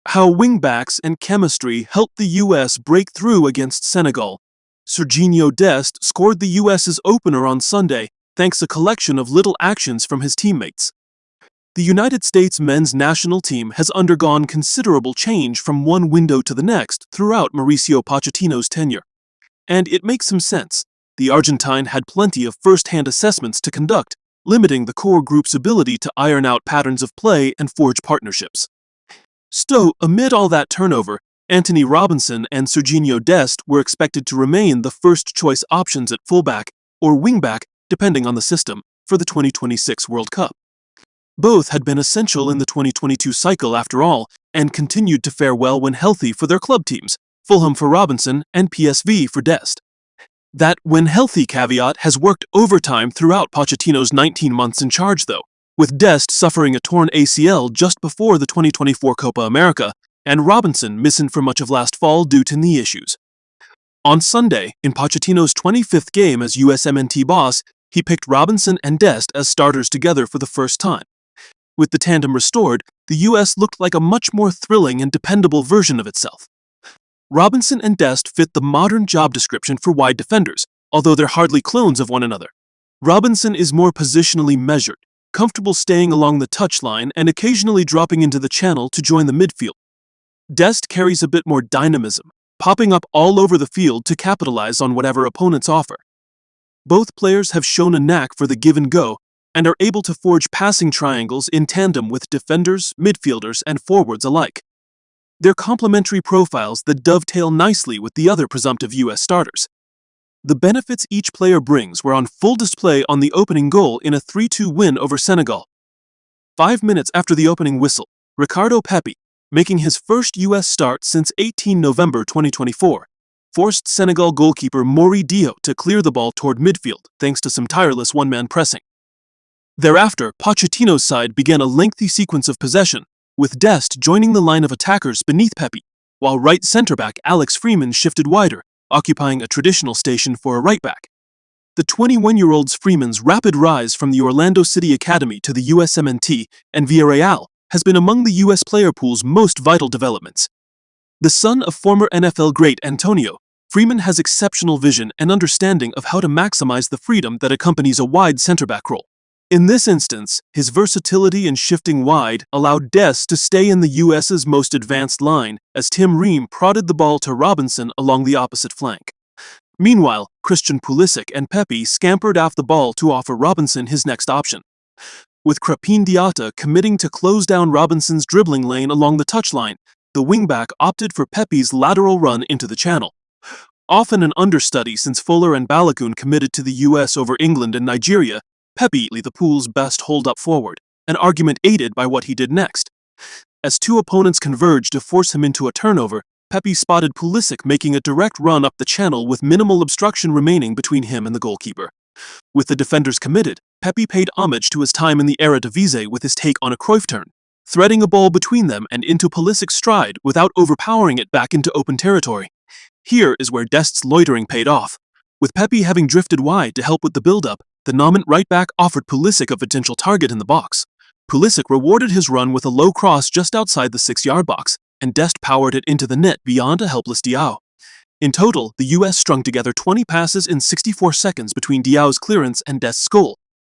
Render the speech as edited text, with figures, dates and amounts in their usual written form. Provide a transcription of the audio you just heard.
how wingbacks and chemistry helped the U.S. break through against Senegal. Serginho Dest scored the U.S.'s opener on Sunday thanks to a collection of little actions from his teammates. The United States men's national team has undergone considerable change from one window to the next throughout Mauricio Pochettino's tenure. And it makes some sense. The Argentine had plenty of first-hand assessments to conduct, limiting the core group's ability to iron out patterns of play and forge partnerships. So, amid all that turnover, Anthony Robinson and Serginho Dest were expected to remain the first-choice options at fullback or wingback, depending on the system, for the 2026 World Cup. Both had been essential in the 2022 cycle after all, and continued to fare well when healthy for their club teams, Fulham for Robinson and PSV for Dest. That when healthy caveat has worked overtime throughout Pochettino's 19 months in charge though, with Dest suffering a torn ACL just before the 2024 Copa America, and Robinson missing for much of last fall due to knee issues. On Sunday, in Pochettino's 25th game as USMNT boss, he picked Robinson and Dest as starters together for the first time. With the tandem restored, the US looked like a much more thrilling and dependable version of itself. Robinson and Dest fit the modern job description for wide defenders, although they're hardly clones of one another. Robinson is more positionally measured, comfortable staying along the touchline and occasionally dropping into the channel to join the midfield. Dest carries a bit more dynamism, popping up all over the field to capitalize on whatever opponents offer. Both players have shown a knack for the give and go, and are able to forge passing triangles in tandem with defenders, midfielders, and forwards alike. They're complementary profiles that dovetail nicely with the other presumptive US starters. The benefits each player brings were on full display on the opening goal in a 3-2 win over Senegal. 5 minutes after the opening whistle, Ricardo Pepi, making his first US start since 18 November 2024, forced Senegal goalkeeper Mori Dio to clear the ball toward midfield thanks to some tireless one-man pressing. Thereafter, Pochettino's side began a lengthy sequence of possession, with Dest joining the line of attackers beneath Pepi, while right centre-back Alex Freeman shifted wider, occupying a traditional station for a right-back. The 21-year-old Freeman's rapid rise from the Orlando City Academy to the USMNT and Villarreal has been among the US player pool's most vital developments. The son of former NFL great Antonio, Freeman has exceptional vision and understanding of how to maximize the freedom that accompanies a wide centre-back role. In this instance, his versatility in shifting wide allowed Dest to stay in the US's most advanced line as Tim Ream prodded the ball to Robinson along the opposite flank. Meanwhile, Christian Pulisic and Pepi scampered off the ball to offer Robinson his next option, with Crepin Diatta committing to close down Robinson's dribbling lane along the touchline. The wingback opted for Pepi's lateral run into the channel. Often an understudy since Fuller and Balogun committed to the US over England and Nigeria, Pepi the pool's best hold-up forward, an argument aided by what he did next. As two opponents converged to force him into a turnover, Pepi spotted Pulisic making a direct run up the channel with minimal obstruction remaining between him and the goalkeeper. With the defenders committed, Pepi paid homage to his time in the Eredivisie with his take on a Cruyff turn, threading a ball between them and into Pulisic's stride without overpowering it back into open territory. Here is where Dest's loitering paid off. With Pepi having drifted wide to help with the build-up, the Nominate right-back offered Pulisic a potential target in the box. Pulisic rewarded his run with a low cross just outside the 6-yard box, and Dest powered it into the net beyond a helpless Diao. In total, the US strung together 20 passes in 64 seconds between Diao's clearance and Dest's goal,